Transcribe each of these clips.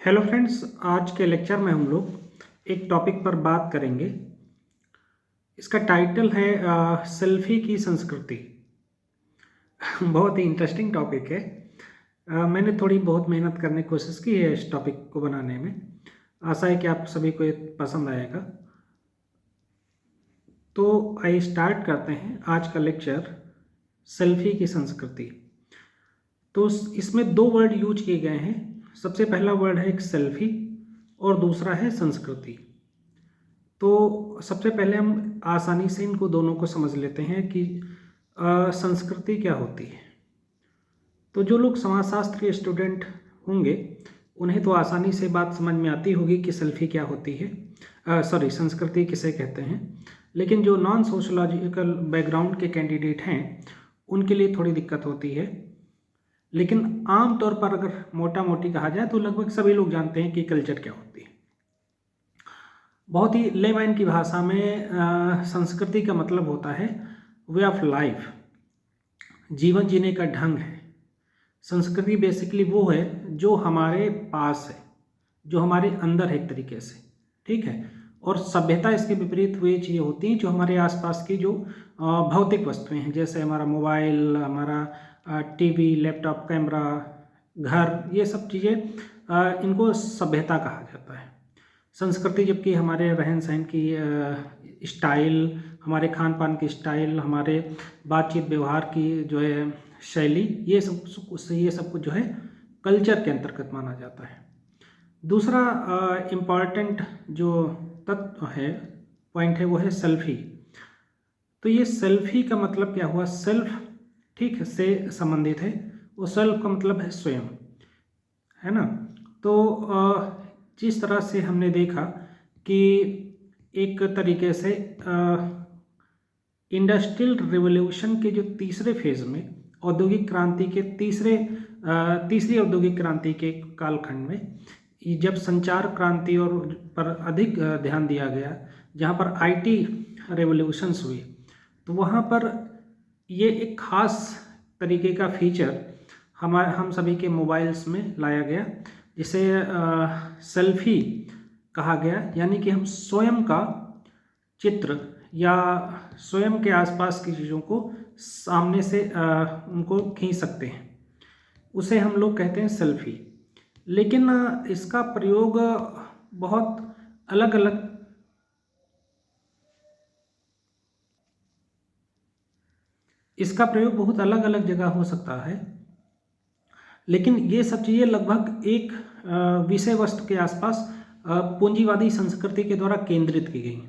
Hello friends, आज के lecture में हम लोग एक टॉपिक पर बात करेंगे। इसका टाइटल है सेल्फी की संस्कृति। बहुत ही इंटरेस्टिंग टॉपिक है। मैंने थोड़ी बहुत मेहनत करने की कोशिश की है इस टॉपिक को बनाने में। आशा है कि आप सभी को ये पसंद आएगा। तो आइए स्टार्ट करते हैं आज का लेक्चर, सेल्फी की संस्कृति। तो इसमें दो वर्ड यूज किए गए हैं। सबसे पहला वर्ड है एक सेल्फी और दूसरा है संस्कृति। तो सबसे पहले हम आसानी से इनको दोनों को समझ लेते हैं कि संस्कृति क्या होती है। तो जो लोग समाजशास्त्र के स्टूडेंट होंगे उन्हें तो आसानी से बात समझ में आती होगी कि सेल्फी क्या होती है, संस्कृति किसे कहते हैं। लेकिन जो नॉन सोशोलॉजिकल बैकग्राउंड के कैंडिडेट हैं उनके लिए थोड़ी दिक्कत होती है। लेकिन आम तौर पर अगर मोटा मोटी कहा जाए तो लगभग सभी लोग जानते हैं कि कल्चर क्या होती है। बहुत ही लेमैन की भाषा में संस्कृति का मतलब होता है वे ऑफ लाइफ, जीवन जीने का ढंग है। संस्कृति बेसिकली वो है जो हमारे पास है, जो हमारे अंदर है एक तरीके से, ठीक है। और सभ्यता इसके विपरीत वे चीज़ें होती हैं जो हमारे आसपास की जो भौतिक वस्तुएं हैं, जैसे हमारा मोबाइल, हमारा टीवी, लैपटॉप, कैमरा, घर, ये सब चीज़ें इनको सभ्यता कहा जाता है। संस्कृति जबकि हमारे रहन सहन की स्टाइल, हमारे खान पान की स्टाइल, हमारे बातचीत व्यवहार की जो है शैली, ये सब कुछ जो है कल्चर के अंतर्गत माना जाता है। दूसरा इम्पॉर्टेंट जो तत्व है, पॉइंट है, वो है सेल्फी। तो ये सेल्फी का मतलब क्या हुआ? सेल्फ, ठीक है, से संबंधित है। वो सेल्फ का मतलब है स्वयं, है ना। तो जिस तरह से हमने देखा कि एक तरीके से इंडस्ट्रियल रिवोल्यूशन के जो तीसरे फेज में, औद्योगिक क्रांति के तीसरी औद्योगिक क्रांति के कालखंड में, जब संचार क्रांति और पर अधिक ध्यान दिया गया, जहाँ पर आईटी रेवोल्यूशंस हुई, तो वहाँ पर ये एक खास तरीके का फीचर हम सभी के मोबाइल्स में लाया गया, जिसे सेल्फी कहा गया। यानी कि हम स्वयं का चित्र या स्वयं के आसपास की चीज़ों को सामने से उनको खींच सकते हैं, उसे हम लोग कहते हैं सेल्फी। लेकिन इसका प्रयोग बहुत अलग अलग जगह हो सकता है। लेकिन ये सब चीज़ें लगभग एक विषय वस्तु के आसपास पूंजीवादी संस्कृति के द्वारा केंद्रित की गई।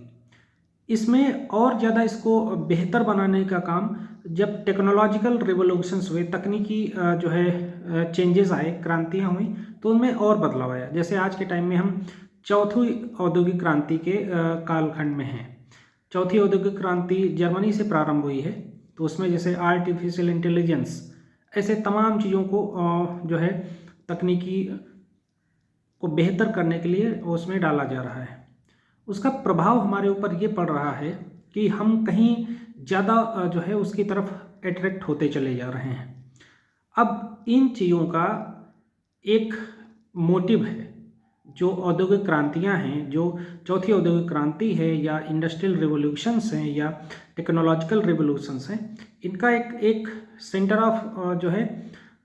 इसमें और ज़्यादा इसको बेहतर बनाने का काम जब टेक्नोलॉजिकल रिवोल्यूशंस हुए, तकनीकी जो है चेंजेस आए, क्रांतियाँ हुई, तो उनमें और बदलाव आया। जैसे आज के टाइम में हम चौथी औद्योगिक क्रांति के कालखंड में हैं। चौथी औद्योगिक क्रांति जर्मनी से प्रारंभ हुई है, तो उसमें जैसे आर्टिफिशियल इंटेलिजेंस, ऐसे तमाम चीज़ों को जो है तकनीकी को बेहतर करने के लिए उसमें डाला जा रहा है। उसका प्रभाव हमारे ऊपर ये पड़ रहा है कि हम कहीं ज़्यादा जो है उसकी तरफ अट्रैक्ट होते चले जा रहे हैं। अब इन चीज़ों का एक मोटिव है, जो औद्योगिक क्रांतियां हैं, जो चौथी औद्योगिक क्रांति है या इंडस्ट्रियल रिवोल्यूशंस हैं या टेक्नोलॉजिकल रिवोल्यूशंस हैं, इनका एक सेंटर ऑफ जो है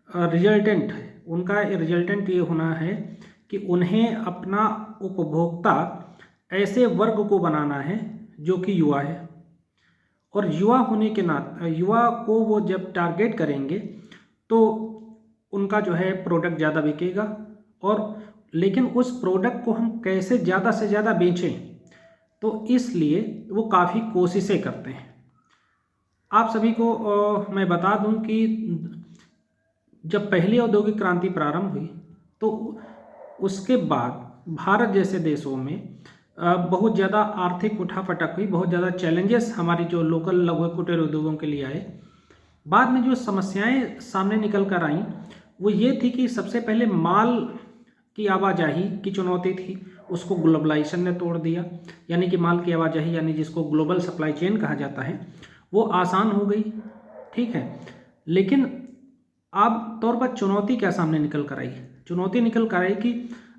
रिजल्टेंट है। उनका रिजल्टेंट ये होना है कि उन्हें अपना उपभोक्ता ऐसे वर्ग को बनाना है जो कि युवा है, और युवा होने के नाते युवा को वो जब टारगेट करेंगे तो उनका जो है प्रोडक्ट ज़्यादा बिकेगा। और लेकिन उस प्रोडक्ट को हम कैसे ज़्यादा से ज़्यादा बेचें, तो इसलिए वो काफ़ी कोशिशें करते हैं। आप सभी को मैं बता दूं कि जब पहली औद्योगिक क्रांति प्रारंभ हुई तो उसके बाद भारत जैसे देशों में बहुत ज़्यादा आर्थिक उठापटक हुई, बहुत ज़्यादा चैलेंजेस हमारी जो लोकल लघु कुटीर उद्योगों के लिए आए। बाद में जो समस्याएं सामने निकल कर आईं वो ये थी कि सबसे पहले माल की आवाजाही की चुनौती थी, उसको ग्लोबलाइजेशन ने तोड़ दिया। यानी कि माल की आवाजाही, यानी जिसको ग्लोबल सप्लाई चेन कहा जाता है, वो आसान हो गई, ठीक है। लेकिन आम तौर पर चुनौती क्या सामने निकल कर आई? चुनौती निकल कर आई कि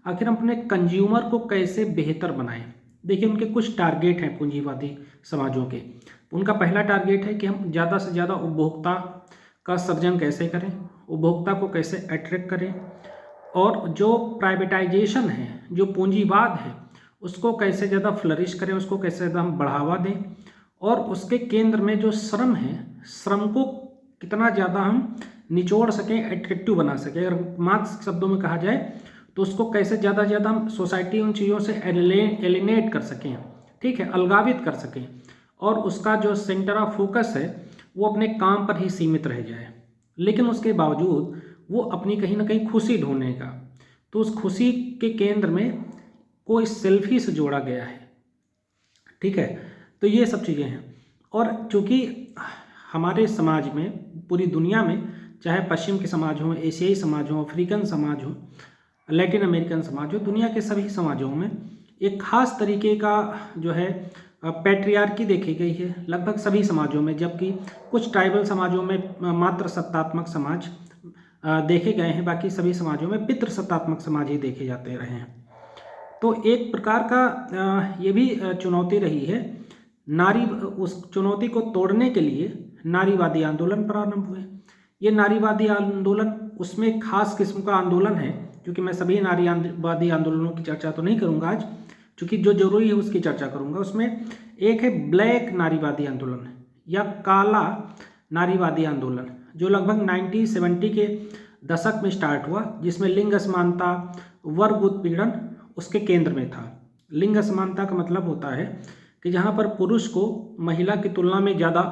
आखिर हम अपने कंज्यूमर को कैसे बेहतर बनाएं। देखिए, उनके कुछ टारगेट हैं पूंजीवादी समाजों के। उनका पहला टारगेट है कि हम ज़्यादा से ज़्यादा उपभोक्ता का सृजन कैसे करें, उपभोक्ता को कैसे अट्रैक्ट करें, और जो प्राइवेटाइजेशन है, जो पूंजीवाद है, उसको कैसे ज़्यादा फ्लरिश करें, उसको कैसे ज़्यादा हम बढ़ावा दें, और उसके केंद्र में जो श्रम है, श्रम को कितना ज़्यादा हम निचोड़ सकें, एट्रैक्टिव बना सकें। अगर मार्क्स शब्दों में कहा जाए तो उसको कैसे ज़्यादा से ज़्यादा हम सोसाइटी उन चीज़ों से एलिनेट कर सकें, ठीक है, अलगावित कर सकें, और उसका जो सेंटर ऑफ फोकस है वो अपने काम पर ही सीमित रह जाए। लेकिन उसके बावजूद वो अपनी कहीं ना कहीं खुशी ढूंढेगा, तो उस खुशी के केंद्र में को इस सेल्फी से जोड़ा गया है, ठीक है। तो ये सब चीज़ें हैं। और चूँकि हमारे समाज में, पूरी दुनिया में, चाहे पश्चिम के समाज हों, एशियाई समाज हों, अफ्रीकन समाज हो, लैटिन अमेरिकन समाज हो, दुनिया के सभी समाजों में एक खास तरीके का जो है पैट्रियार्की देखी गई है, लगभग सभी समाजों में। जबकि कुछ ट्राइबल समाजों में मात्र सत्तात्मक समाज देखे गए हैं, बाकी सभी समाजों में पितृसत्तात्मक समाज ही देखे जाते रहे हैं। तो एक प्रकार का ये भी चुनौती रही है। उस चुनौती को तोड़ने के लिए नारीवादी आंदोलन प्रारंभ हुए। ये नारीवादी आंदोलन उसमें एक खास किस्म का आंदोलन है, क्योंकि मैं सभी नारीवादी आंदोलनों की चर्चा तो नहीं करूंगा आज, क्योंकि जो जरूरी है उसकी चर्चा करूंगा। उसमें एक है ब्लैक नारीवादी आंदोलन या काला नारीवादी आंदोलन, जो लगभग 1970 के दशक में स्टार्ट हुआ, जिसमें लिंग असमानता, वर्ग उत्पीड़न उसके केंद्र में था। लिंग असमानता का मतलब होता है कि जहाँ पर पुरुष को महिला की तुलना में ज़्यादा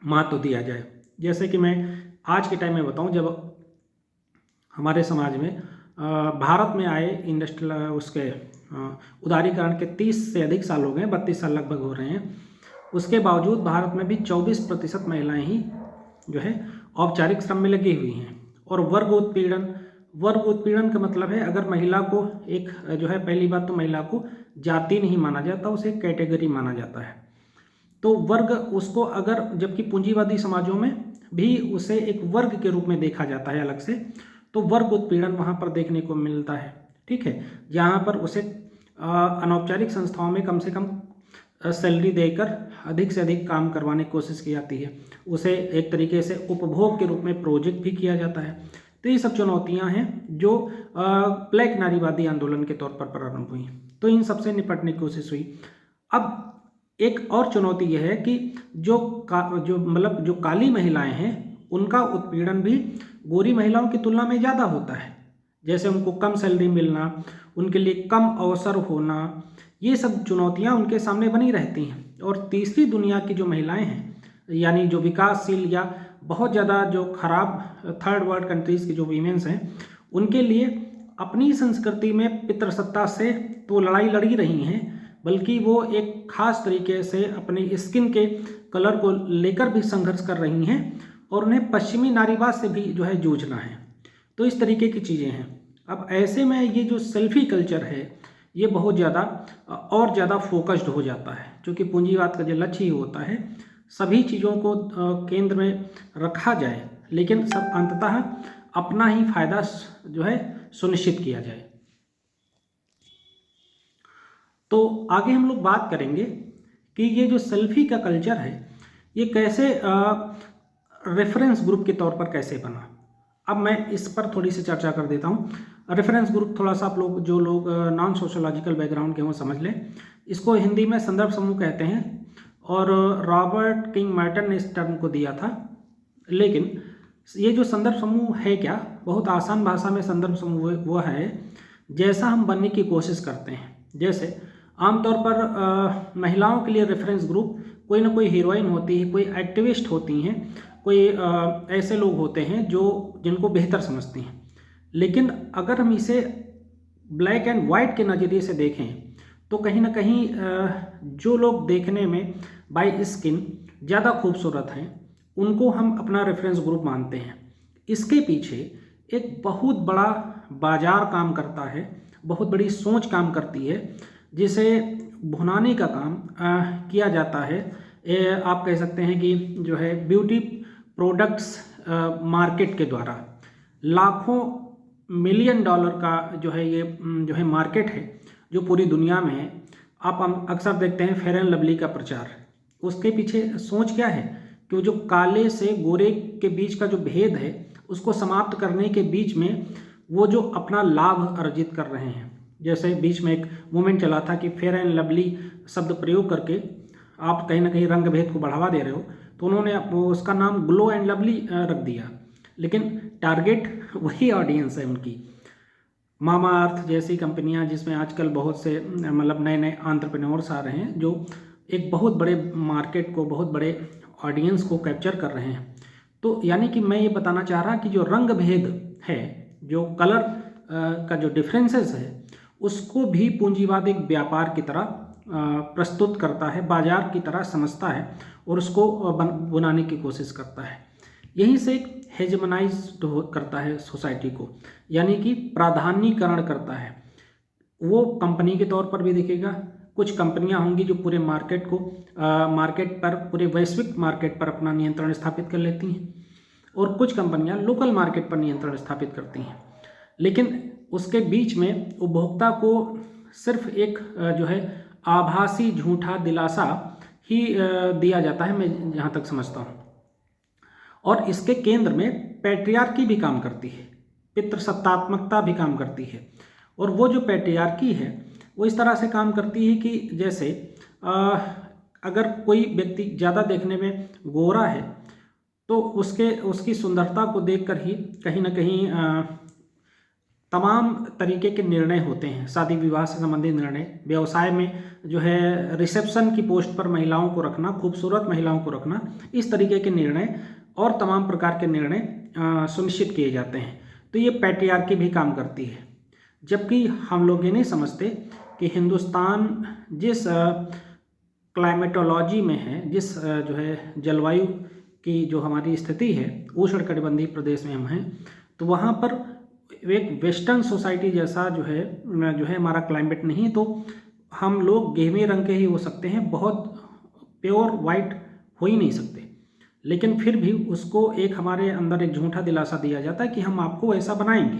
महत्व दिया जाए। जैसे कि मैं आज के टाइम में बताऊं, जब हमारे समाज में भारत में आए इंडस्ट्रियल उसके उदारीकरण के 30 से अधिक साल हो गए, 32 साल लगभग हो रहे हैं, उसके बावजूद भारत में भी 24% महिलाएं ही जो है औपचारिक श्रम में लगी हुई हैं। और वर्ग उत्पीड़न का मतलब है, अगर महिला को एक जो है, पहली बात तो महिला को जाति नहीं माना जाता, उसे कैटेगरी माना जाता है। तो वर्ग उसको अगर, जबकि पूंजीवादी समाजों में भी उसे एक वर्ग के रूप में देखा जाता है अलग से, तो वर्ग उत्पीड़न वहाँ पर देखने को मिलता है, ठीक है, जहाँ पर उसे अनौपचारिक संस्थाओं में कम से कम सैलरी देकर अधिक से अधिक काम करवाने की कोशिश की जाती है। उसे एक तरीके से उपभोग के रूप में प्रोजेक्ट भी किया जाता है। तो ये सब चुनौतियां हैं जो ब्लैक नारीवादी आंदोलन के तौर पर प्रारंभ हुई। तो इन सबसे निपटने की कोशिश हुई। अब एक और चुनौती यह है कि जो काली महिलाएं हैं, उनका उत्पीड़न भी गोरी महिलाओं की तुलना में ज़्यादा होता है। जैसे उनको कम सैलरी मिलना, उनके लिए कम अवसर होना, ये सब चुनौतियां उनके सामने बनी रहती हैं। और तीसरी दुनिया की जो महिलाएं हैं, यानी जो विकासशील या बहुत ज़्यादा जो खराब थर्ड वर्ल्ड कंट्रीज़ की जो वीमेंस हैं, उनके लिए अपनी संस्कृति में पितृसत्ता से तो लड़ाई लड़ी रही हैं, बल्कि वो एक खास तरीके से अपनी स्किन के कलर को लेकर भी संघर्ष कर रही हैं, और उन्हें पश्चिमी नारीवाद से भी जो है जूझना है। तो इस तरीके की चीज़ें हैं। अब ऐसे में ये जो सेल्फी कल्चर है, ये बहुत ज़्यादा और ज़्यादा फोकस्ड हो जाता है, क्योंकि पूंजीवाद का जो लक्ष्य ही होता है सभी चीज़ों को केंद्र में रखा जाए, लेकिन सब अंततः अपना ही फायदा जो है सुनिश्चित किया जाए। तो आगे हम लोग बात करेंगे कि ये जो सेल्फी का कल्चर है, ये कैसे रेफरेंस ग्रुप के तौर पर कैसे बना। अब मैं इस पर थोड़ी सी चर्चा कर देता हूँ। रेफरेंस ग्रुप थोड़ा सा आप लोग जो लोग नॉन सोशोलॉजिकल बैकग्राउंड के हों समझ लें। इसको हिंदी में संदर्भ समूह कहते हैं, और रॉबर्ट किंग मार्टन ने इस टर्म को दिया था। लेकिन ये जो संदर्भ समूह है क्या, बहुत आसान भाषा में संदर्भ समूह वो है जैसा हम बनने की कोशिश करते हैं। जैसे आमतौर पर महिलाओं के लिए रेफरेंस ग्रुप कोई ना कोई हीरोइन होती है, कोई एक्टिविस्ट होती हैं, कोई ऐसे लोग होते हैं जिनको बेहतर समझती हैं। लेकिन अगर हम इसे ब्लैक एंड वाइट के नज़रिए से देखें, तो कहीं ना कहीं जो लोग देखने में बाय स्किन ज़्यादा खूबसूरत हैं, उनको हम अपना रेफरेंस ग्रुप मानते हैं। इसके पीछे एक बहुत बड़ा बाजार काम करता है, बहुत बड़ी सोच काम करती है, जिसे भुनाने का काम किया जाता है। आप कह सकते हैं कि जो है ब्यूटी प्रोडक्ट्स मार्केट के द्वारा लाखों मिलियन डॉलर का जो है ये जो है मार्केट है जो पूरी दुनिया में है। आप हम अक्सर देखते हैं फेयर एंड लवली का प्रचार, उसके पीछे सोच क्या है कि वो जो काले से गोरे के बीच का जो भेद है उसको समाप्त करने के बीच में वो जो अपना लाभ अर्जित कर रहे हैं। जैसे बीच में एक मूवमेंट चला था कि फेयर एंड लवली शब्द प्रयोग करके आप कहीं ना कहीं रंग भेद को बढ़ावा दे रहे हो, तो उन्होंने उसका नाम ग्लो एंड लवली रख दिया, लेकिन टारगेट वही ऑडियंस है उनकी। मामा अर्थ जैसी कंपनियां जिसमें आजकल बहुत से मतलब नए नए एंटरप्रेन्योर्स आ रहे हैं जो एक बहुत बड़े मार्केट को, बहुत बड़े ऑडियंस को कैप्चर कर रहे हैं। तो यानी कि मैं ये बताना चाह रहा कि जो रंग भेद है, जो कलर का जो डिफरेंसेस है, उसको भी पूंजीवाद एक व्यापार की तरह प्रस्तुत करता है, बाजार की तरह समझता है और उसको बनाने की कोशिश करता है। यहीं से एक हेजमनाइज करता है सोसाइटी को, यानी कि प्राधान्यीकरण करता है। वो कंपनी के तौर पर भी दिखेगा, कुछ कंपनियां होंगी जो पूरे मार्केट को मार्केट पर, पूरे वैश्विक मार्केट पर अपना नियंत्रण स्थापित कर लेती हैं, और कुछ कंपनियां लोकल मार्केट पर नियंत्रण स्थापित करती हैं। लेकिन उसके बीच में उपभोक्ता को सिर्फ एक जो है आभासी झूठा दिलासा ही दिया जाता है, मैं जहाँ तक समझता हूँ। और इसके केंद्र में पैट्रियार्की भी काम करती है, पितृसत्तात्मकता भी काम करती है। और वो जो पैट्रियार्की है वो इस तरह से काम करती है कि जैसे अगर कोई व्यक्ति ज़्यादा देखने में गोरा है तो उसकी सुंदरता को देखकर ही कहीं ना कहीं तमाम तरीके के निर्णय होते हैं, शादी विवाह से संबंधित निर्णय, व्यवसाय में जो है रिसेप्शन की पोस्ट पर महिलाओं को रखना, खूबसूरत महिलाओं को रखना, इस तरीके के निर्णय और तमाम प्रकार के निर्णय सुनिश्चित किए जाते हैं। तो ये पैट्रियार्की भी काम करती है। जबकि हम लोग ये नहीं समझते कि हिंदुस्तान जिस क्लाइमेटोलॉजी में है, जिस जो है जलवायु की जो हमारी स्थिति है, उष्णकटिबंधीय प्रदेश में हम हैं, तो वहाँ पर एक वेस्टर्न सोसाइटी जैसा जो है हमारा क्लाइमेट नहीं। तो हम लोग गेहूं रंग के ही हो सकते हैं, बहुत प्योर वाइट हो ही नहीं सकते, लेकिन फिर भी उसको एक हमारे अंदर एक झूठा दिलासा दिया जाता है कि हम आपको वैसा बनाएंगे।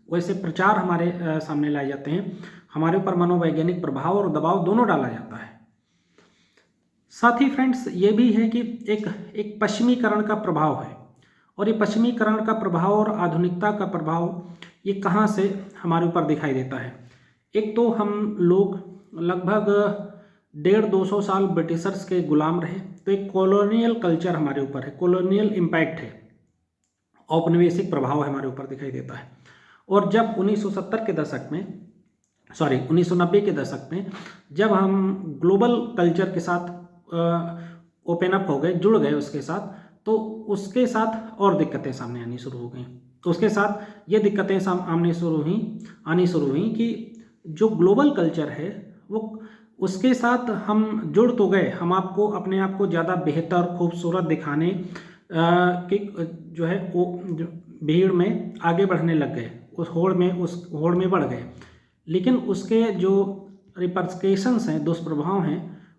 वैसे प्रचार हमारे सामने लाए जाते हैं, हमारे ऊपर मनोवैज्ञानिक प्रभाव और दबाव दोनों डाला जाता है। साथ ही फ्रेंड्स ये भी है कि एक पश्चिमीकरण का प्रभाव है, और ये पश्चिमीकरण का प्रभाव और आधुनिकता का प्रभाव ये कहाँ से हमारे ऊपर दिखाई देता है। एक तो हम लोग लगभग 150-200 साल ब्रिटिशर्स के गुलाम रहे, तो एक कॉलोनियल कल्चर हमारे ऊपर है, कॉलोनियल इम्पैक्ट है, औपनिवेशिक प्रभाव हमारे ऊपर दिखाई देता है। और जब 1970 के दशक में 1990 के दशक में जब हम ग्लोबल कल्चर के साथ ओपन अप हो गए, जुड़ गए उसके साथ, तो उसके साथ और दिक्कतें सामने आनी शुरू हो गई। तो उसके साथ ये दिक्कतें आनी शुरू हुई कि जो ग्लोबल कल्चर है वो उसके साथ हम जुड़ तो गए, हम आपको अपने आप को ज़्यादा बेहतर खूबसूरत दिखाने की जो है वो भीड़ में आगे बढ़ने लग गए, उस होड़ में बढ़ गए। लेकिन उसके जो रिपरकेशंस हैं, दुष्प्रभाव हैं,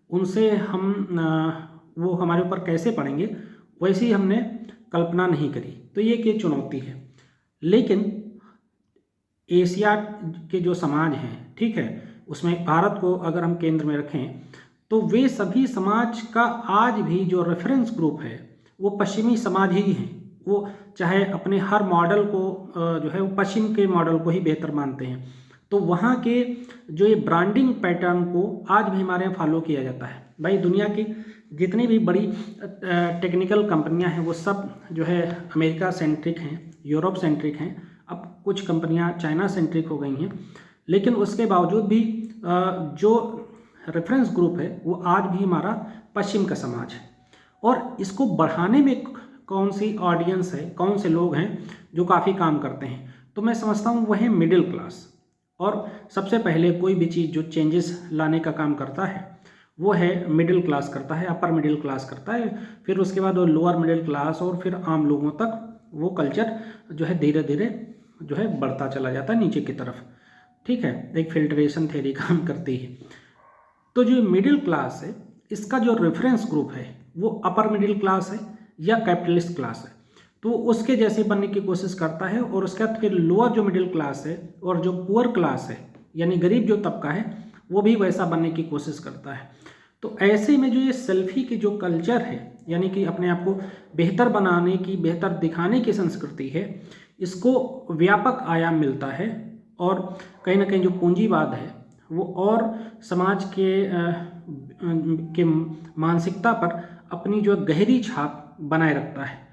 उनसे वो हमारे ऊपर कैसे पड़ेंगे वैसी हमने कल्पना नहीं करी। तो ये एक चुनौती है। लेकिन एशिया के जो समाज हैं, ठीक है, उसमें भारत को अगर हम केंद्र में रखें, तो वे सभी समाज का आज भी जो रेफरेंस ग्रुप है वो पश्चिमी समाज ही हैं। वो चाहे अपने हर मॉडल को जो है वो पश्चिम के मॉडल को ही बेहतर मानते हैं। तो वहाँ के जो ये ब्रांडिंग पैटर्न को आज भी हमारे यहाँ फॉलो किया जाता है। भाई दुनिया की जितनी भी बड़ी टेक्निकल कंपनियां हैं वो सब जो है अमेरिका सेंट्रिक हैं, यूरोप सेंट्रिक हैं, अब कुछ कंपनियां चाइना सेंट्रिक हो गई हैं। लेकिन उसके बावजूद भी जो रेफरेंस ग्रुप है वो आज भी हमारा पश्चिम का समाज है। और इसको बढ़ाने में कौन सी ऑडियंस है, कौन से लोग हैं जो काफ़ी काम करते हैं, तो मैं समझता हूँ वह है मिडिल क्लास। और सबसे पहले कोई भी चीज़ जो चेंजेस लाने का काम करता है वो है मिडिल क्लास करता है, अपर मिडिल क्लास करता है, फिर उसके बाद वो लोअर मिडिल क्लास और फिर आम लोगों तक वो कल्चर जो है धीरे धीरे जो है बढ़ता चला जाता है नीचे की तरफ। ठीक है, एक फिल्ट्रेशन थ्योरी काम करती है। तो जो मिडिल क्लास है इसका जो रेफरेंस ग्रुप है वो अपर मिडिल क्लास है या कैपिटलिस्ट क्लास है। तो उसके जैसे बनने की कोशिश करता है, और उसके बाद फिर लोअर जो मिडिल क्लास है और जो पुअर क्लास है यानी गरीब जो तबका है वो भी वैसा बनने की कोशिश करता है। तो ऐसे में जो ये सेल्फी की जो कल्चर है यानी कि अपने आप को बेहतर बनाने की, बेहतर दिखाने की संस्कृति है, इसको व्यापक आयाम मिलता है, और कहीं ना कहीं जो पूंजीवाद है वो और समाज के मानसिकता पर अपनी जो गहरी छाप बनाए रखता है।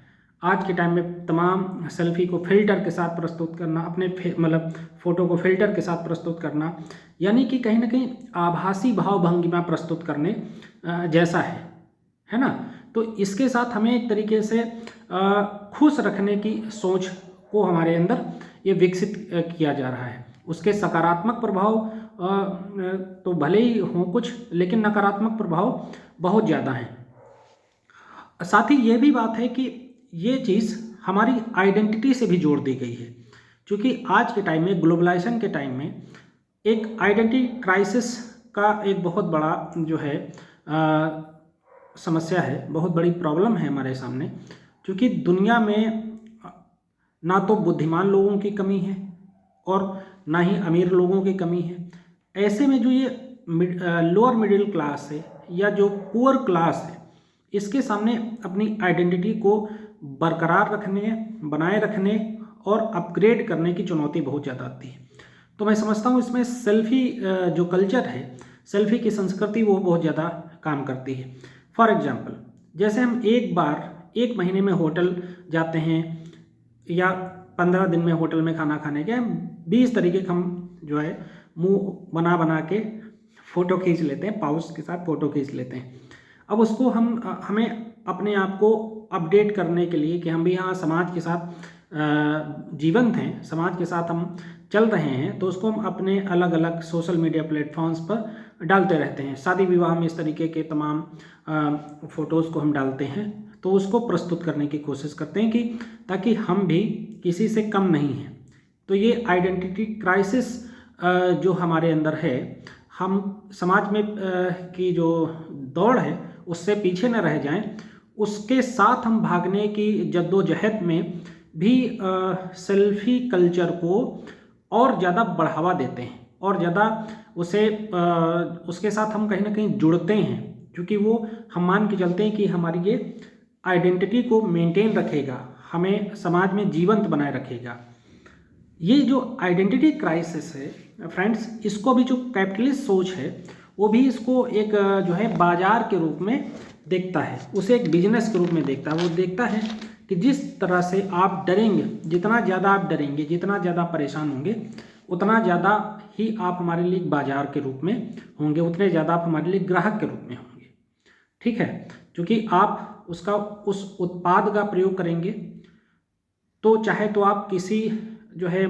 आज के टाइम में तमाम सेल्फी को फ़िल्टर के साथ प्रस्तुत करना, अपने मतलब फ़ोटो को फ़िल्टर के साथ प्रस्तुत करना, यानी कि कहीं ना कहीं आभासी भाव भंगिमा प्रस्तुत करने जैसा है ना। तो इसके साथ हमें एक तरीके से खुश रखने की सोच को हमारे अंदर ये विकसित किया जा रहा है। उसके सकारात्मक प्रभाव तो भले ही हों कुछ, लेकिन नकारात्मक प्रभाव बहुत ज़्यादा हैं। साथ ही ये भी बात है कि ये चीज़ हमारी आइडेंटिटी से भी जोड़ दी गई है, क्योंकि आज के टाइम में, ग्लोबलाइजेशन के टाइम में, एक आइडेंटिटी क्राइसिस का एक बहुत बड़ा जो है समस्या है, बहुत बड़ी प्रॉब्लम है हमारे सामने। क्योंकि दुनिया में ना तो बुद्धिमान लोगों की कमी है और ना ही अमीर लोगों की कमी है। ऐसे में जो ये लोअर मिडिल क्लास है या जो पुअर क्लास है, इसके सामने अपनी आइडेंटिटी को बरकरार रखने, बनाए रखने और अपग्रेड करने की चुनौती बहुत ज़्यादा आती है। तो मैं समझता हूँ इसमें सेल्फी जो कल्चर है, सेल्फी की संस्कृति, वो बहुत ज़्यादा काम करती है। फॉर एग्जाम्पल, जैसे हम एक महीने में होटल जाते हैं या 15 दिन में होटल में खाना खाने के 20 तरीके का हम जो है मुंह बना के फ़ोटो खींच लेते हैं, पाउच के साथ फ़ोटो खींच लेते हैं। अब उसको हमें अपने आप को अपडेट करने के लिए कि हम भी यहाँ समाज के साथ जीवंत हैं, समाज के साथ हम चल रहे हैं, तो उसको हम अपने अलग अलग सोशल मीडिया प्लेटफॉर्म्स पर डालते रहते हैं। शादी विवाह में इस तरीके के तमाम फ़ोटोज़ को हम डालते हैं, तो उसको प्रस्तुत करने की कोशिश करते हैं कि ताकि हम भी किसी से कम नहीं हैं। तो ये आइडेंटिटी क्राइसिस जो हमारे अंदर है, हम समाज में की जो दौड़ है उससे पीछे न रह जाएं, उसके साथ हम भागने की जद्दोजहद में भी सेल्फी कल्चर को और ज़्यादा बढ़ावा देते हैं, और ज़्यादा उसके साथ हम कहीं ना कहीं जुड़ते हैं, क्योंकि वो हम मान के चलते हैं कि हमारी ये आइडेंटिटी को मेंटेन रखेगा, हमें समाज में जीवंत बनाए रखेगा। ये जो आइडेंटिटी क्राइसिस है फ्रेंड्स, इसको भी जो कैपिटलिस्ट सोच है वो भी इसको एक जो है बाजार के रूप में देखता है, उसे एक बिजनेस के रूप में देखता है। वो देखता है कि जिस तरह से आप डरेंगे, जितना ज़्यादा आप डरेंगे, जितना ज़्यादा परेशान होंगे, उतना ज़्यादा ही आप हमारे लिए बाजार के रूप में होंगे, उतने ज़्यादा आप हमारे लिए ग्राहक के रूप में होंगे। ठीक है, क्योंकि आप उस उत्पाद का प्रयोग करेंगे, तो चाहे तो आप किसी जो है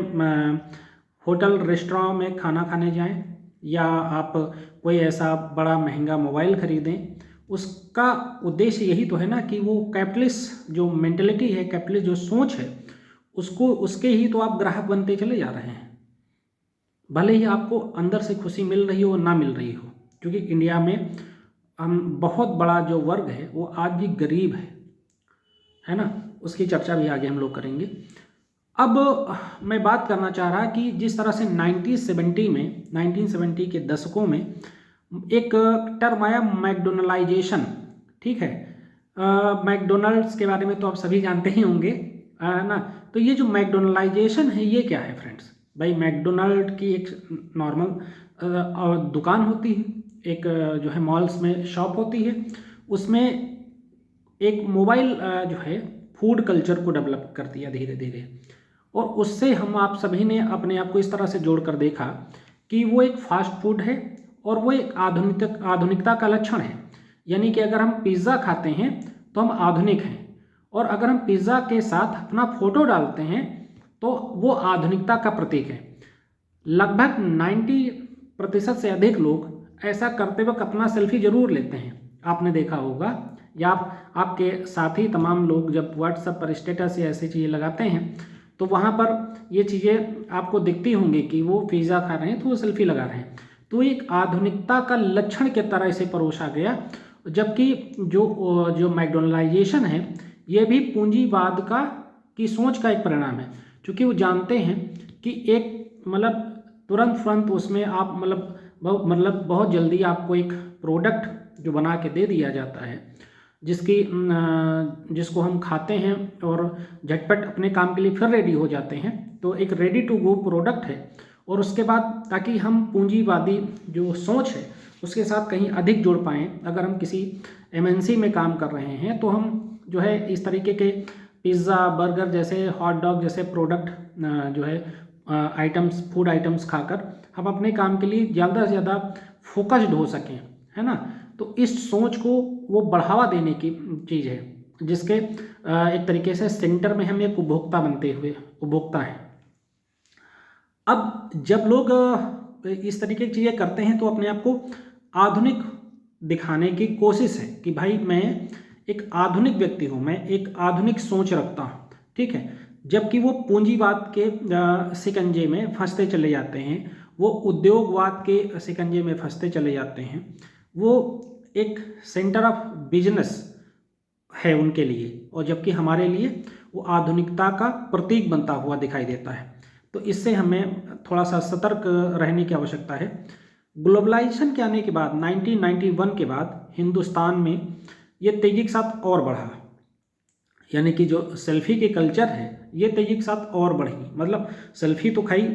होटल रेस्टोरेंट में खाना खाने जाएं, या आप कोई ऐसा बड़ा महंगा मोबाइल खरीदें, उसका उद्देश्य यही तो है ना कि वो कैपिटलिस्ट जो मेंटेलिटी है, कैपिटलिस्ट जो सोच है, उसके ही तो आप ग्राहक बनते चले जा रहे हैं, भले ही आपको अंदर से खुशी मिल रही हो ना मिल रही हो। क्योंकि इंडिया में हम बहुत बड़ा जो वर्ग है वो आज भी गरीब है ना, उसकी चर्चा भी आगे हम लोग करेंगे। अब मैं बात करना चाह रहा कि जिस तरह से 1970 के दशकों में एक टर्म आया मैकडोनलाइजेशन। ठीक है, मैकडोनल्ड्स के बारे में तो आप सभी जानते ही होंगे ना। तो ये जो मैकडोनलाइजेशन है ये क्या है फ्रेंड्स? भाई, मैकडोनल्ड की एक नॉर्मल दुकान होती है, एक जो है मॉल्स में शॉप होती है, उसमें एक मोबाइल जो है फूड कल्चर को डेवलप कर दिया धीरे धीरे, और उससे हम आप सभी ने अपने आप को इस तरह से जोड़कर देखा कि वो एक फास्ट फूड है और वो एक आधुनिकता का लक्षण है। यानी कि अगर हम पिज़्ज़ा खाते हैं तो हम आधुनिक हैं, और अगर हम पिज़्ज़ा के साथ अपना फ़ोटो डालते हैं तो वो आधुनिकता का प्रतीक है। लगभग 90% से अधिक लोग ऐसा करते वक्त अपना सेल्फी ज़रूर लेते हैं, आपने देखा होगा, या आपके साथी तमाम लोग जब व्हाट्सएप पर स्टेटस या ऐसी चीज़ें लगाते हैं तो वहाँ पर ये चीज़ें आपको दिखती होंगी कि वो पिज़्ज़ा खा रहे हैं तो वो सेल्फी लगा रहे हैं। तो एक आधुनिकता का लक्षण के तरह इसे परोसा गया, जबकि जो मैकडोनलाइजेशन है ये भी पूंजीवाद का की सोच का एक परिणाम है, क्योंकि वो जानते हैं कि एक मतलब तुरंत उसमें आप बहुत जल्दी आपको एक प्रोडक्ट जो बना के दे दिया जाता है, जिसको हम खाते हैं और झटपट अपने काम के लिए फिर रेडी हो जाते हैं, तो एक रेडी टू गो प्रोडक्ट है। और उसके बाद ताकि हम पूंजीवादी जो सोच है उसके साथ कहीं अधिक जुड़ पाएँ, अगर हम किसी MNC में काम कर रहे हैं तो हम जो है इस तरीके के पिज़्ज़ा, बर्गर जैसे, हॉट डॉग जैसे प्रोडक्ट जो है फूड आइटम्स खाकर हम अपने काम के लिए ज़्यादा से ज़्यादा फोकस्ड हो सकें, है ना। तो इस सोच को वो बढ़ावा देने की चीज़ है, जिसके एक तरीके से सेंटर में हम एक उपभोक्ता हैं। अब जब लोग इस तरीके की चीज़ें करते हैं तो अपने आप को आधुनिक दिखाने की कोशिश है कि भाई मैं एक आधुनिक व्यक्ति हूँ, मैं एक आधुनिक सोच रखता हूँ, ठीक है। जबकि वो पूंजीवाद के शिकंजे में फंसते चले जाते हैं, वो उद्योगवाद के शिकंजे में फंसते चले जाते हैं। वो एक सेंटर ऑफ बिजनेस है उनके लिए, और जबकि हमारे लिए वो आधुनिकता का प्रतीक बनता हुआ दिखाई देता है। तो इससे हमें थोड़ा सा सतर्क रहने की आवश्यकता है। ग्लोबलाइजेशन के आने के बाद 1991 के बाद हिंदुस्तान में ये तेज़ी के साथ और बढ़ा, यानी कि जो सेल्फी के कल्चर है ये तेज़ी के साथ और बढ़ी। मतलब सेल्फी तो खाई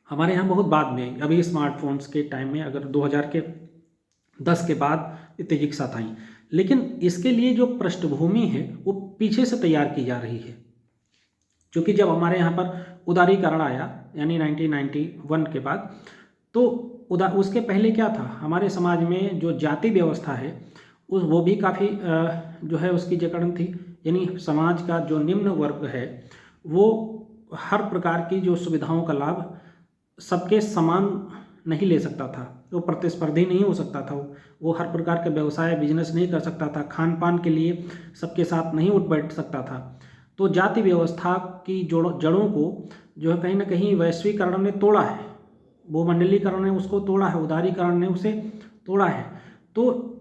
हमारे यहाँ बहुत बाद में, अभी स्मार्टफोन्स के टाइम में, अगर 2010 के बाद ये तेज़ी के साथ आई, लेकिन इसके लिए जो पृष्ठभूमि है वो पीछे से तैयार की जा रही है। क्योंकि जब हमारे यहाँ पर उदारीकरण आया यानी 1991 के बाद, तो उसके पहले क्या था, हमारे समाज में जो जाति व्यवस्था है वो भी काफ़ी जो है उसकी जकड़न थी। यानी समाज का जो निम्न वर्ग है वो हर प्रकार की जो सुविधाओं का लाभ सबके समान नहीं ले सकता था, वो प्रतिस्पर्धी नहीं हो सकता था, वो हर प्रकार के व्यवसाय बिजनेस नहीं कर सकता था, खान पान के लिए सबके साथ नहीं उठ बैठ सकता था। तो जाति व्यवस्था की जड़ों को जो है कहीं ना कहीं वैश्वीकरण ने तोड़ा है, भूमंडलीकरण ने उसको तोड़ा है, उदारीकरण ने उसे तोड़ा है। तो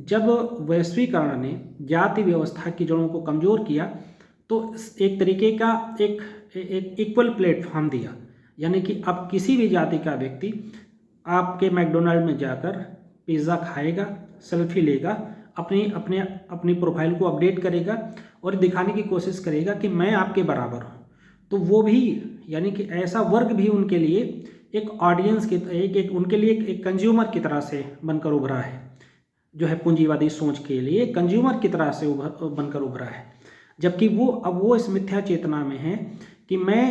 जब वैश्वीकरण ने जाति व्यवस्था की जड़ों को कमज़ोर किया तो एक तरीके का एक इक्वल प्लेटफॉर्म दिया, यानी कि अब किसी भी जाति का व्यक्ति आपके मैकडोनल्ड में जाकर पिज़्ज़ा खाएगा, सेल्फी लेगा, अपनी प्रोफाइल को अपडेट करेगा और दिखाने की कोशिश करेगा कि मैं आपके बराबर हूँ। तो वो भी, यानी कि ऐसा वर्ग भी उनके लिए एक ऑडियंस की उनके लिए एक कंज्यूमर की तरह से बनकर उभरा है, जो है पूंजीवादी सोच के लिए कंज्यूमर की तरह से बनकर उभरा है। जबकि वो इस मिथ्या चेतना में है कि मैं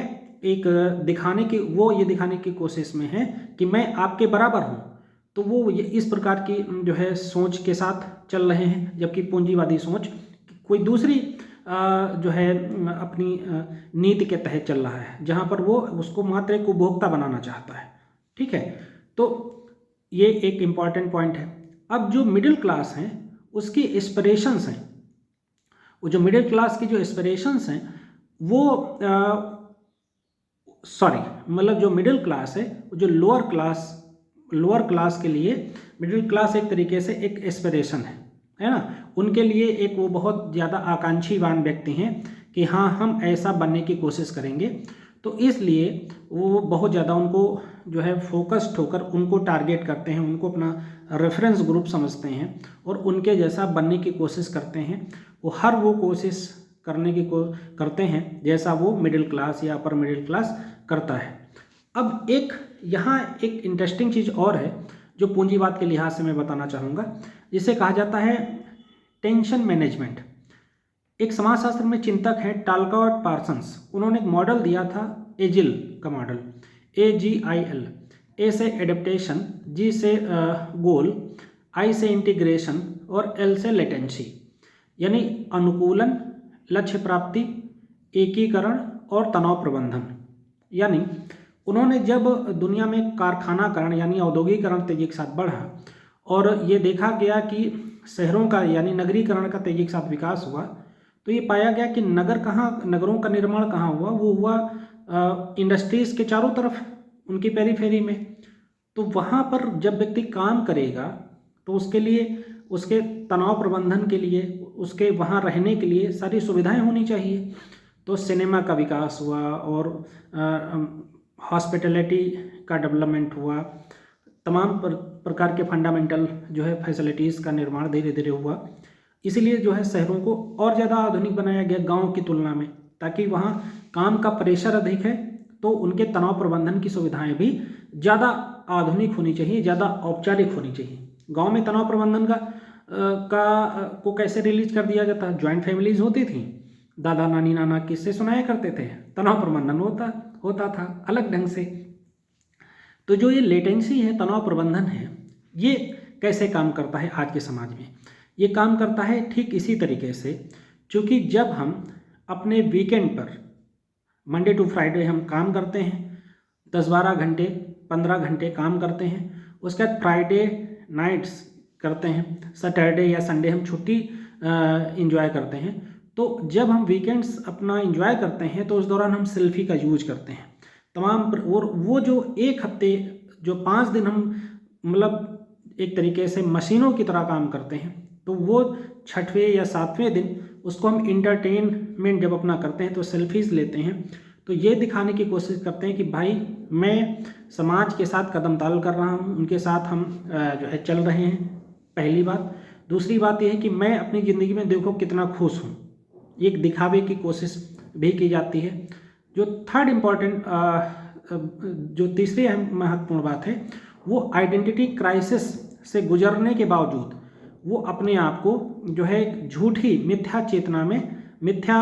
एक ये दिखाने की कोशिश में है कि मैं आपके बराबर हूँ। तो वो इस प्रकार की जो है सोच के साथ चल रहे हैं, जबकि पूंजीवादी सोच कोई दूसरी जो है अपनी नीति के तहत चल रहा है, जहाँ पर वो उसको मात्र एक उपभोक्ता बनाना चाहता है, ठीक है। तो ये एक इम्पॉर्टेंट पॉइंट है। अब जो मिडिल क्लास हैं उसकी एस्पिरेशंस हैं, वो जो मिडिल क्लास की जो एस्पिरेशंस हैं वो जो मिडिल क्लास है, जो लोअर क्लास के लिए मिडिल क्लास एक तरीके से एक एस्पिरेशन है ना। उनके लिए एक वो बहुत ज़्यादा आकांक्षीवान व्यक्ति हैं कि हाँ हम ऐसा बनने की कोशिश करेंगे। तो इसलिए वो बहुत ज़्यादा उनको जो है फोकस्ड होकर उनको टारगेट करते हैं, उनको अपना रेफरेंस ग्रुप समझते हैं और उनके जैसा बनने की कोशिश करते हैं। वो कोशिश करते हैं जैसा वो मिडिल क्लास या अपर मिडिल क्लास करता है। अब यहाँ एक इंटरेस्टिंग चीज़ और है जो पूंजीवाद के लिहाज से मैं बताना चाहूँगा, जिसे कहा जाता है टेंशन मैनेजमेंट। एक समाजशास्त्र में चिंतक हैं टालकॉट पार्सन्स, उन्होंने एक मॉडल दिया था एजिल का मॉडल, AGIL। ए से एडेप्टेशन, G से गोल, I से इंटीग्रेशन और L से लेटेंसी, यानी अनुकूलन, लक्ष्य प्राप्ति, एकीकरण और तनाव प्रबंधन। यानी उन्होंने जब दुनिया में कारखानाकरण यानी औद्योगिकरण तेजी के साथ बढ़ा और ये देखा गया कि शहरों का यानी नगरीकरण का तेजी के साथ विकास हुआ, तो ये पाया गया कि नगरों का निर्माण कहाँ हुआ, वो हुआ इंडस्ट्रीज़ के चारों तरफ, उनकी पेरीफेरी में। तो वहाँ पर जब व्यक्ति काम करेगा तो उसके लिए, उसके तनाव प्रबंधन के लिए, उसके वहाँ रहने के लिए सारी सुविधाएं होनी चाहिए। तो सिनेमा का विकास हुआ और हॉस्पिटैलिटी का डेवलपमेंट हुआ, तमाम प्रकार के फंडामेंटल जो है फैसिलिटीज़ का निर्माण धीरे धीरे हुआ। इसीलिए जो है शहरों को और ज़्यादा आधुनिक बनाया गया गांव की तुलना में, ताकि वहाँ काम का प्रेशर अधिक है तो उनके तनाव प्रबंधन की सुविधाएं भी ज़्यादा आधुनिक होनी चाहिए, ज़्यादा औपचारिक होनी चाहिए। गांव में तनाव प्रबंधन को कैसे रिलीज कर दिया जाता? ज्वाइंट फैमिलीज होती थी, दादा नानी नाना किस्से सुनाया करते थे, तनाव प्रबंधन होता था अलग ढंग से। तो जो ये लेटेंसी है, तनाव प्रबंधन है, ये कैसे काम करता है आज के समाज में? ये काम करता है ठीक इसी तरीके से, क्योंकि जब हम अपने वीकेंड पर मंडे टू फ्राइडे हम काम करते हैं, 10-12 घंटे 15 घंटे काम करते हैं, उसके बाद फ्राइडे नाइट्स करते हैं, सैटरडे या संडे हम छुट्टी इंजॉय करते हैं। तो जब हम वीकेंड्स अपना इंजॉय करते हैं तो उस दौरान हम सेल्फी का यूज करते हैं तमाम और वो जो एक हफ्ते जो 5 दिन हम मतलब एक तरीके से मशीनों की तरह काम करते हैं, तो वो 6वें या 7वें दिन उसको हम इंटरटेनमेंट जब अपना करते हैं तो सेल्फीज़ लेते हैं, तो ये दिखाने की कोशिश करते हैं कि भाई मैं समाज के साथ कदम ताल कर रहा हूँ, उनके साथ हम जो है चल रहे हैं, पहली बात। दूसरी बात यह है कि मैं अपनी ज़िंदगी में देखो कितना खुश हूँ, एक दिखावे की कोशिश भी की जाती है। जो थर्ड इम्पॉर्टेंट जो तीसरी महत्वपूर्ण बात है, वो आइडेंटिटी क्राइसिस से गुजरने के बावजूद वो अपने आप को जो है झूठी मिथ्या चेतना में, मिथ्या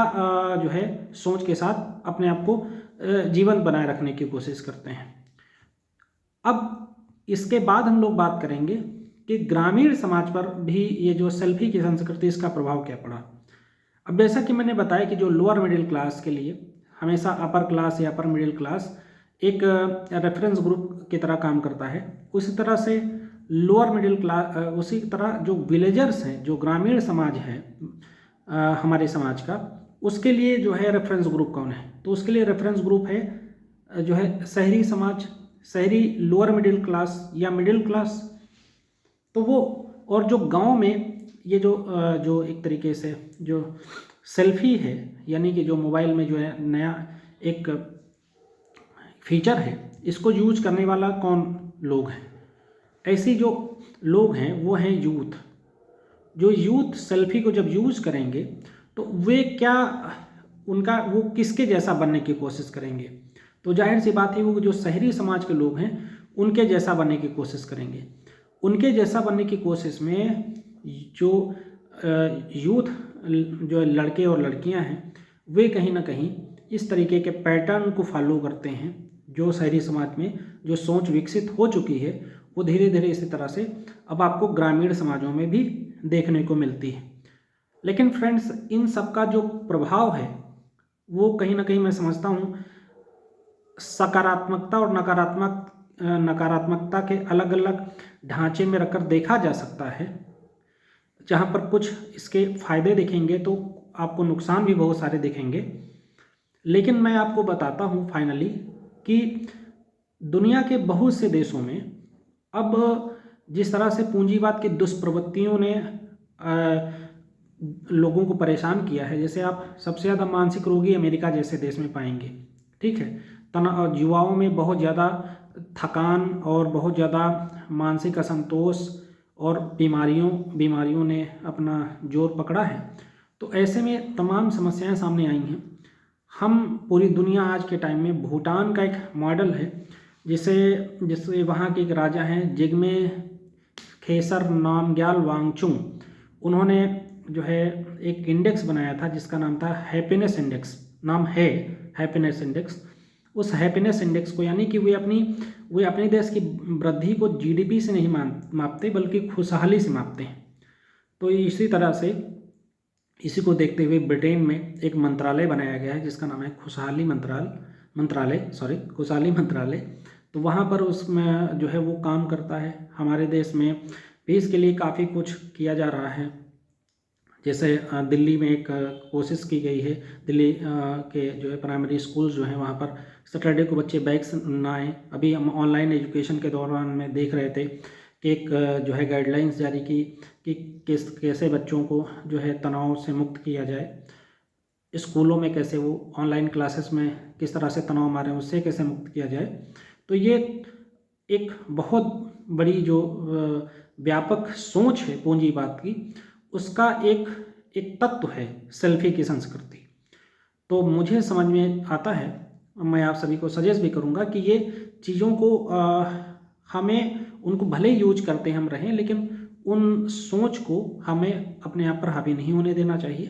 जो है सोच के साथ अपने आप को जीवंत बनाए रखने की कोशिश करते हैं। अब इसके बाद हम लोग बात करेंगे कि ग्रामीण समाज पर भी ये जो सेल्फी की संस्कृति, इसका प्रभाव क्या पड़ा। अब जैसा कि मैंने बताया कि जो लोअर मिडिल क्लास के लिए हमेशा अपर क्लास या अपर मिडिल क्लास एक रेफरेंस ग्रुप की तरह काम करता है, उसी तरह से लोअर मिडिल क्लास, उसी तरह जो विलेजर्स हैं, जो ग्रामीण समाज है हमारे समाज का, उसके लिए जो है रेफरेंस ग्रुप कौन है? तो उसके लिए रेफरेंस ग्रुप है जो है शहरी समाज, शहरी लोअर मिडिल क्लास या मिडिल क्लास। तो वो और जो गांव में ये जो एक तरीके से जो सेल्फी है, यानी कि जो मोबाइल में जो है नया एक फीचर है, इसको यूज करने वाला कौन लोग हैं? ऐसी जो लोग हैं वो हैं यूथ। जो यूथ सेल्फी को जब यूज करेंगे तो वे क्या उनका वो किसके जैसा बनने की कोशिश करेंगे? तो जाहिर सी बात है वो जो शहरी समाज के लोग हैं उनके जैसा बनने की कोशिश करेंगे। उनके जैसा बनने की कोशिश में जो यूथ जो लड़के और लड़कियां हैं, वे कहीं ना कहीं इस तरीके के पैटर्न को फॉलो करते हैं। जो शहरी समाज में जो सोच विकसित हो चुकी है, वो धीरे धीरे इसी तरह से अब आपको ग्रामीण समाजों में भी देखने को मिलती है। लेकिन फ्रेंड्स, इन सब का जो प्रभाव है वो कहीं ना कहीं मैं समझता हूँ सकारात्मकता और नकारात्मकता के अलग अलग ढांचे में रखकर देखा जा सकता है। जहाँ पर कुछ इसके फायदे दिखेंगे तो आपको नुकसान भी बहुत सारे दिखेंगे। लेकिन मैं आपको बताता हूँ फाइनली कि दुनिया के बहुत से देशों में अब जिस तरह से पूंजीवाद की दुष्प्रवृत्तियों ने लोगों को परेशान किया है, जैसे आप सबसे ज़्यादा मानसिक रोगी अमेरिका जैसे देश में पाएंगे, ठीक है। तनाव, युवाओं में बहुत ज़्यादा थकान और बहुत ज़्यादा मानसिक असंतोष और बीमारियों ने अपना जोर पकड़ा है। तो ऐसे में तमाम समस्याएं सामने आई हैं। हम पूरी दुनिया आज के टाइम में भूटान का एक मॉडल है, जिसे वहाँ के एक राजा हैं जिग्मे खेसर नामग्याल वांगचुक, उन्होंने जो है एक इंडेक्स बनाया था जिसका नाम था हैप्पीनेस इंडेक्स, नाम है हैप्पीनेस इंडेक्स। उस हैप्पीनेस इंडेक्स को, यानी कि वे अपने देश की वृद्धि को जीडीपी से नहीं मापते बल्कि खुशहाली से मापते हैं। तो इसी तरह से इसी को देखते हुए ब्रिटेन में एक मंत्रालय बनाया गया है जिसका नाम है खुशहाली मंत्रालय। तो वहाँ पर उसमें जो है वो काम करता है। हमारे देश में भी इसके लिए काफ़ी कुछ किया जा रहा है। जैसे दिल्ली में एक कोशिश की गई है, दिल्ली के जो है प्राइमरी स्कूल जो हैं वहाँ पर सैटरडे को बच्चे बैग्स ना आएँ। अभी हम ऑनलाइन एजुकेशन के दौरान में देख रहे थे कि एक जो है गाइडलाइंस जारी की कि कैसे बच्चों को जो है तनाव से मुक्त किया जाए। स्कूलों में कैसे वो ऑनलाइन क्लासेस में किस तरह से तनाव मारे उससे कैसे मुक्त किया जाए। तो ये एक बहुत बड़ी जो व्यापक सोच है पूंजीवाद की, उसका एक एक तत्व है सेल्फी की संस्कृति। तो मुझे समझ में आता है, मैं आप सभी को सजेस्ट भी करूँगा कि ये चीज़ों को हमें उनको भले यूज करते हम रहें, लेकिन उन सोच को हमें अपने आप पर हावी नहीं होने देना चाहिए।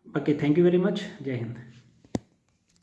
बाकी थैंक यू वेरी मच। जय हिंद।